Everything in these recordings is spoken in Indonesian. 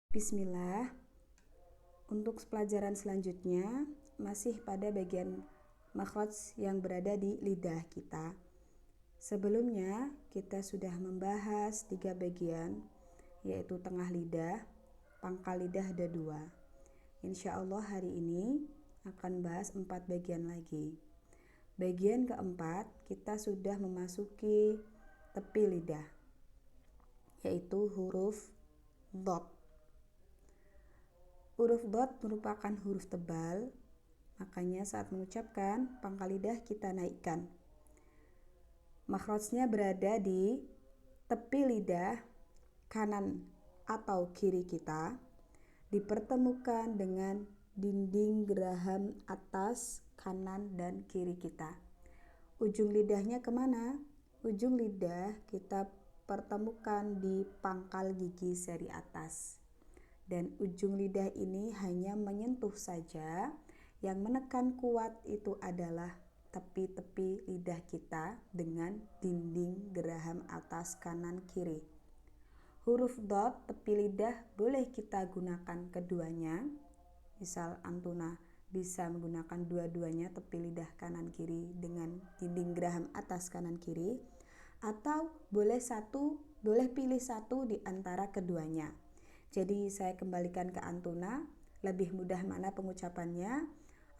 Bismillah. Untuk pelajaran selanjutnya masih pada bagian makhraj yang berada di lidah kita. Sebelumnya kita sudah membahas 3 bagian, yaitu tengah lidah, pangkal lidah ada 2. Insya Allah hari ini akan bahas 4 bagian lagi. Bagian keempat kita sudah memasuki tepi lidah, yaitu huruf dhad. Huruf dhad merupakan huruf tebal, makanya saat mengucapkan pangkal lidah kita naikkan. Makhrajnya berada di tepi lidah kanan atau kiri kita, dipertemukan dengan dinding geraham atas kanan dan kiri kita. Ujung lidahnya kemana? Ujung lidah kita pertemukan di pangkal gigi seri atas. Dan ujung lidah ini hanya menyentuh saja. Yang menekan kuat itu adalah tepi-tepi lidah kita dengan dinding geraham atas kanan kiri. Huruf dhad tepi lidah boleh kita gunakan keduanya. Misal Antuna bisa menggunakan dua-duanya, tepi lidah kanan kiri dengan dinding geraham atas kanan kiri, atau boleh pilih satu di antara keduanya. Jadi saya kembalikan ke Antuna, lebih mudah mana pengucapannya?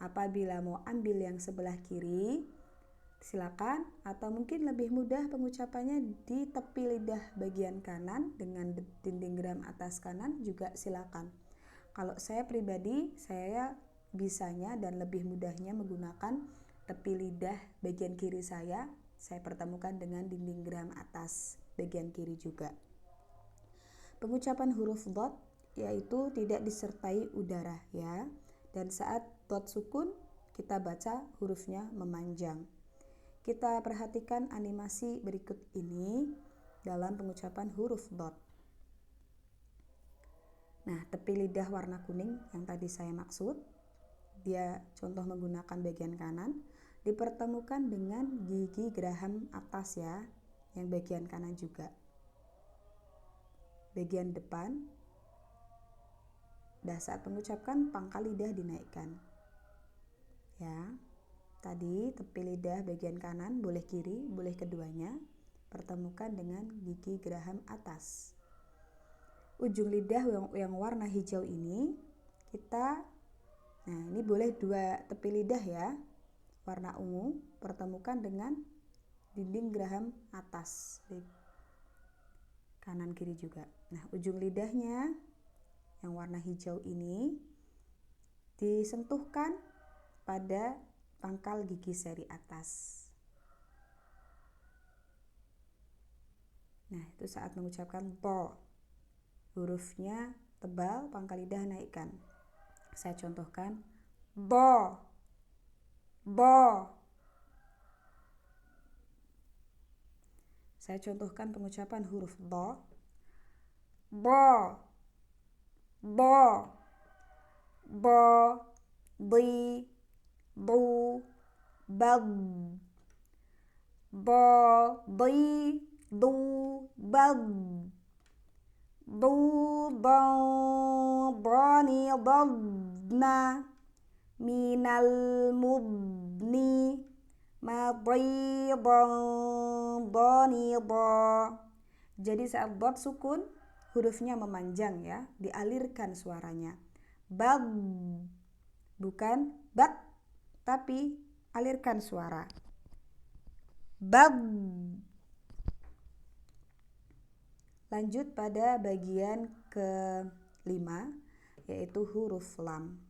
Apabila mau ambil yang sebelah kiri, silakan, atau mungkin lebih mudah pengucapannya di tepi lidah bagian kanan dengan dinding geraham atas kanan juga silakan. Kalau saya pribadi, saya bisanya dan lebih mudahnya menggunakan tepi lidah bagian kiri saya pertemukan dengan dinding geraham atas bagian kiri juga. Pengucapan huruf dhad yaitu tidak disertai udara ya. Dan saat dhad sukun kita baca hurufnya memanjang. Kita perhatikan animasi berikut ini dalam pengucapan huruf dhad. Nah, tepi lidah warna kuning yang tadi saya maksud, dia contoh menggunakan bagian kanan, dipertemukan dengan gigi geraham atas ya, yang bagian kanan juga. Bagian depan, saat mengucapkan pangkal lidah dinaikkan. Ya, tadi tepi lidah bagian kanan boleh kiri, boleh keduanya, pertemukan dengan gigi geraham atas. Ujung lidah yang warna hijau ini ini boleh 2 tepi lidah ya, warna ungu, pertemukan dengan dinding geraham atas kanan kiri juga. Nah, ujung lidahnya yang warna hijau ini disentuhkan pada pangkal gigi seri atas. Nah, itu saat mengucapkan to. Hurufnya tebal, pangkal lidah naikkan. Saya contohkan bo. Saya contohkan pengucapan huruf bo. Di, bu, bag. Di, du, bag. Du, bani, dadna. Minal mubni. Bani, Jadi saat dhad sukun, hurufnya memanjang ya, dialirkan suaranya. Bag, bukan bat, tapi alirkan suara. Bag. Lanjut pada bagian ke-5, yaitu huruf lam.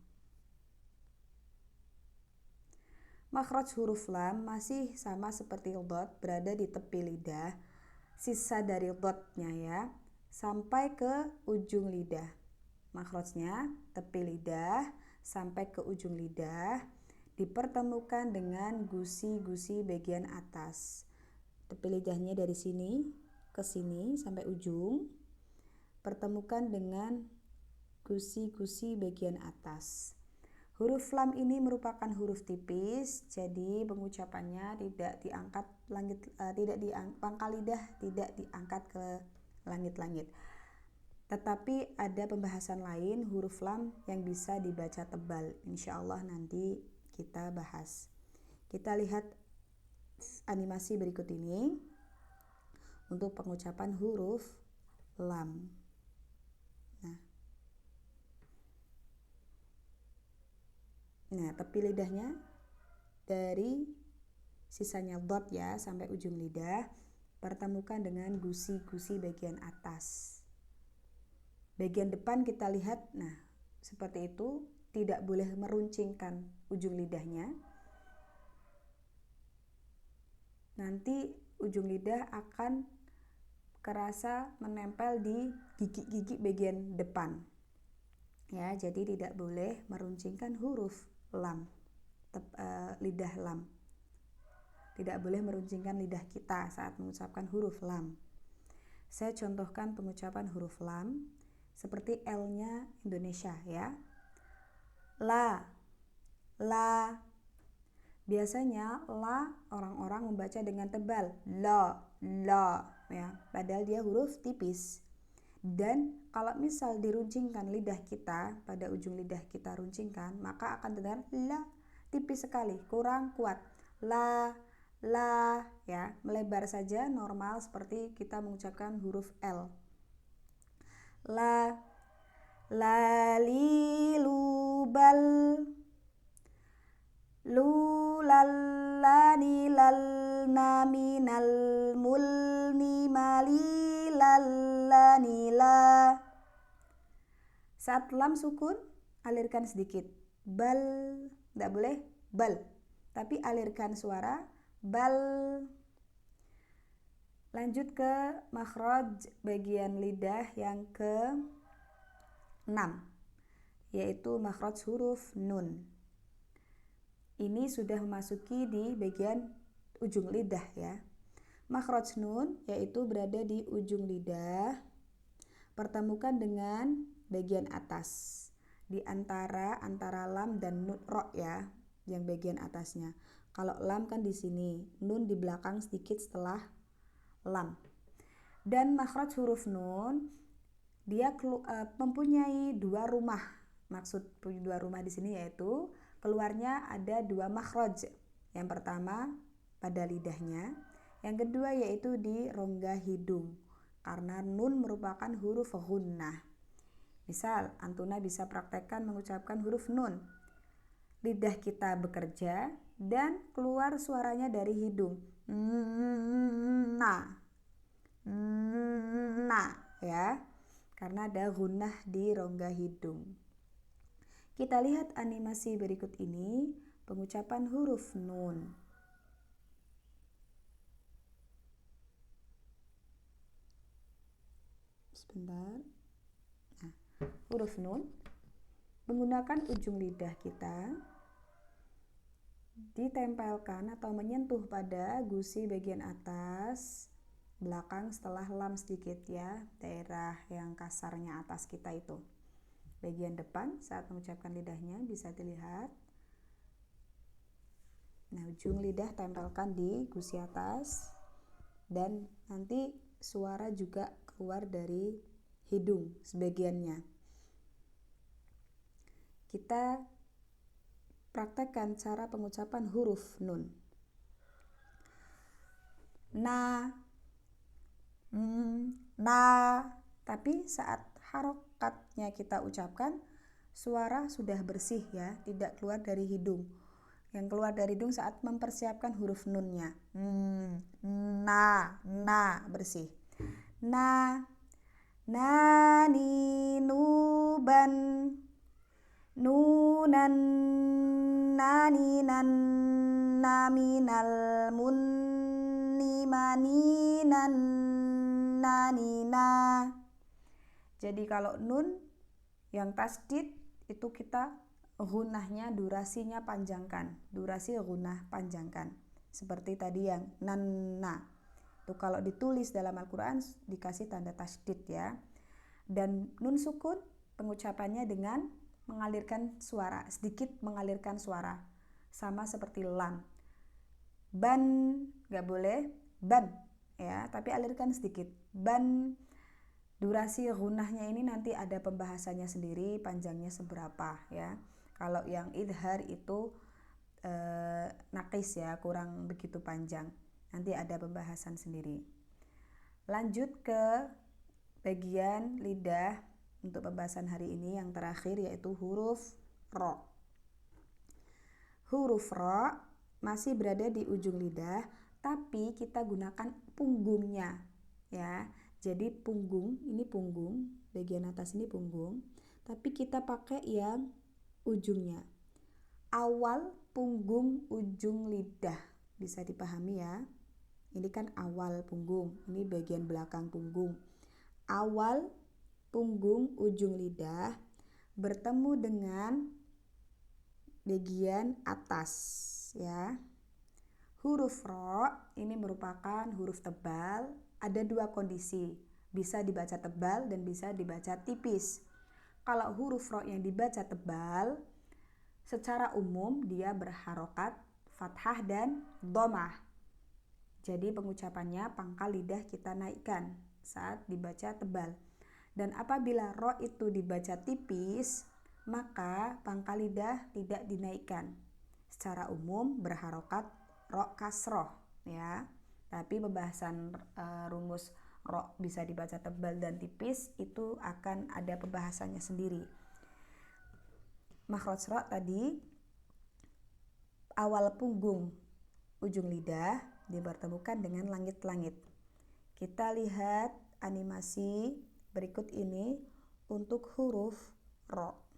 Makhraj huruf lam masih sama seperti dhad, berada di tepi lidah, sisa dari dhadnya ya, sampai ke ujung lidah. Makhrajnya tepi lidah sampai ke ujung lidah, dipertemukan dengan gusi-gusi bagian atas. Tepi lidahnya dari sini ke sini sampai ujung, pertemukan dengan gusi-gusi bagian atas. Huruf lam ini merupakan huruf tipis, jadi pengucapannya tidak diangkat pangkal lidah tidak diangkat ke langit-langit. Tetapi ada pembahasan lain huruf lam yang bisa dibaca tebal. Insya Allah nanti kita bahas. Kita lihat animasi berikut ini untuk pengucapan huruf lam. Nah, tepi lidahnya dari sisanya dot ya sampai ujung lidah, pertemukan dengan gusi-gusi bagian atas. Bagian depan kita lihat, nah seperti itu, tidak boleh meruncingkan ujung lidahnya. Nanti ujung lidah akan kerasa menempel di gigi-gigi bagian depan. Ya, jadi tidak boleh meruncingkan huruf lam, lidah lam. Tidak boleh meruncingkan lidah kita saat mengucapkan huruf lam. Saya contohkan pengucapan huruf lam seperti L-nya Indonesia ya. La, la. Biasanya la orang-orang membaca dengan tebal, la, ya. Padahal dia huruf tipis. Dan kalau misal diruncingkan lidah kita, pada ujung lidah kita runcingkan, maka akan terdengar la, tipis sekali, kurang kuat. La, ya, melebar saja normal seperti kita mengucapkan huruf L. La, li, lu, bal, lu, lal, la, ni, lal, na, mi, nal, mul, ni, mali, lal, la, ni, la. Saat lam sukun, alirkan sedikit. Bal, tidak boleh bal, tapi alirkan suara bal. Lanjut ke makhraj bagian lidah yang ke-6, yaitu makhraj huruf nun. Ini sudah memasuki di bagian ujung lidah ya. Makhraj nun yaitu berada di ujung lidah, pertemukan dengan bagian atas di antara lam dan nun ro ya, yang bagian atasnya. Kalau lam kan di sini, nun di belakang sedikit setelah lam. Dan makhraj huruf nun dia mempunyai dua rumah. Maksud dua rumah di sini yaitu keluarnya ada dua makhraj. Yang pertama pada lidahnya, yang kedua yaitu di rongga hidung. Karena nun merupakan huruf gunnah. Misal, Antuna bisa praktekkan mengucapkan huruf nun. Lidah kita bekerja dan keluar suaranya dari hidung. Nah, ya, karena ada gunnah di rongga hidung. Kita lihat animasi berikut ini, pengucapan huruf nun. Sebentar. Nah, huruf nun menggunakan ujung lidah kita ditempelkan atau menyentuh pada gusi bagian atas belakang setelah lam sedikit ya, daerah yang kasarnya atas kita itu. Bagian depan saat mengucapkan lidahnya bisa dilihat. Nah, ujung lidah tempelkan di gusi atas dan nanti suara juga keluar dari hidung sebagiannya. Kita praktekkan cara pengucapan huruf nun. Na, tapi saat harokatnya kita ucapkan, suara sudah bersih ya, tidak keluar dari hidung. Yang keluar dari hidung saat mempersiapkan huruf nunnya. Bersih. Na, ni, nuban, nunan, nani, nan, naminal, munni, maninan, nanina. Jadi kalau nun yang tasdid itu kita gunnahnya durasinya panjangkan, durasi gunnah panjangkan. Seperti tadi yang nanna. Itu kalau ditulis dalam Al-Qur'an dikasih tanda tasdid ya. Dan nun sukun pengucapannya dengan mengalirkan suara, sedikit mengalirkan suara. Sama seperti lam. Ban, enggak boleh ban ya, tapi alirkan sedikit. Ban, Durasi gunnahnya ini nanti ada pembahasannya sendiri, panjangnya seberapa ya. Kalau yang idhar itu nakis ya, kurang begitu panjang. Nanti ada pembahasan sendiri. Lanjut ke bagian lidah untuk pembahasan hari ini yang terakhir, yaitu huruf ro. Huruf ro masih berada di ujung lidah, tapi kita gunakan punggungnya ya. Jadi punggung, ini punggung, bagian atas ini punggung, tapi kita pakai yang ujungnya. Awal punggung ujung lidah, bisa dipahami ya. Ini kan awal punggung, ini bagian belakang punggung. Awal punggung ujung lidah bertemu dengan bagian atas ya. Huruf ro ini merupakan huruf tebal. Ada dua kondisi, bisa dibaca tebal dan bisa dibaca tipis. Kalau huruf ro yang dibaca tebal, secara umum dia berharokat fathah dan dhammah. Jadi pengucapannya pangkal lidah kita naikkan saat dibaca tebal. Dan apabila ro itu dibaca tipis, maka pangkal lidah tidak dinaikkan. Secara umum berharokat ro kasroh ya. Tapi pembahasan rumus ro bisa dibaca tebal dan tipis itu akan ada pembahasannya sendiri. Makhraj ro tadi awal punggung ujung lidah dipertemukan dengan langit-langit. Kita lihat animasi berikut ini untuk huruf ro.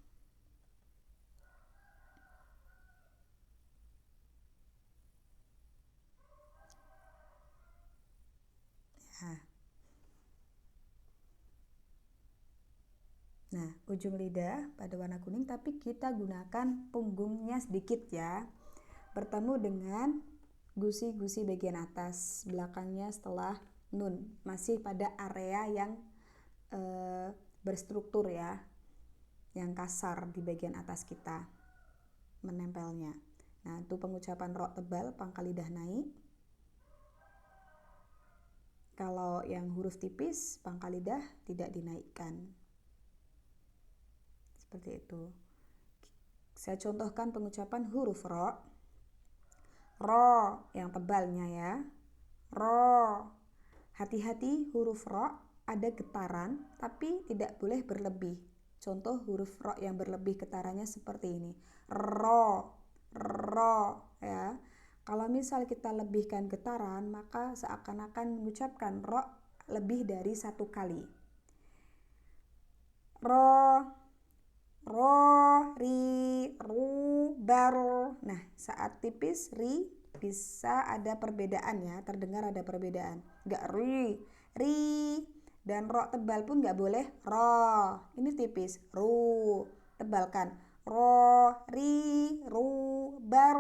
Nah, ujung lidah pada warna kuning, tapi kita gunakan punggungnya sedikit ya. Bertemu dengan gusi-gusi bagian atas, belakangnya setelah nun. Masih pada area yang berstruktur ya, yang kasar di bagian atas kita menempelnya. Nah, itu pengucapan ro tebal, pangkal lidah naik. Kalau yang huruf tipis, pangkal lidah tidak dinaikkan. Seperti itu. Saya contohkan pengucapan huruf ro. Ro yang tebalnya ya. Ro. Hati-hati, huruf ro ada getaran tapi tidak boleh berlebih. Contoh huruf ro yang berlebih getarannya seperti ini. Ro. Ro ya. Kalau misal kita lebihkan getaran, maka seakan-akan mengucapkan ro lebih dari satu kali. Ro, ro, ri, ru, bar. Nah, saat tipis ri bisa ada perbedaan ya, terdengar ada perbedaan. Enggak ri, dan ro tebal pun enggak boleh ro. Ini tipis, ru, tebalkan. Ro, ri, ru, bar.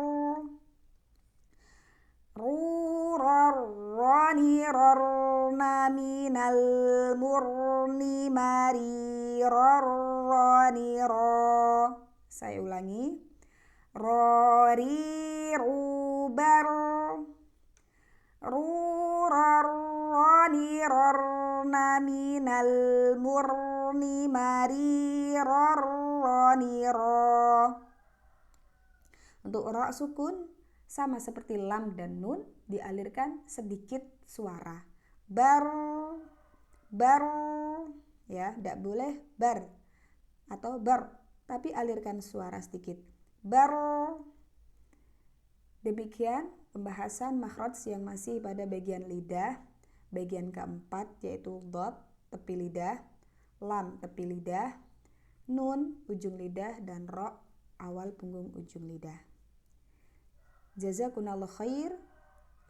Ru, ror, roni, rorna, minal, murni, mari, ror, roni, ro. Saya ulangi. Rori, rubar. Ru, ror, roni, rorna, minal, murni, mari, ror, roni, ro. Untuk ro sukun sama seperti lam dan nun, dialirkan sedikit suara. Bar, bar ya, tidak boleh bar atau bar, tapi alirkan suara sedikit. Bar. Demikian pembahasan makhraj yang masih pada bagian lidah. Bagian keempat yaitu dhad, tepi lidah, lam, tepi lidah, nun, ujung lidah, dan ro, awal punggung ujung lidah. Jazakumullah khair.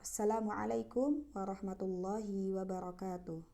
Assalamualaikum warahmatullahi wabarakatuh.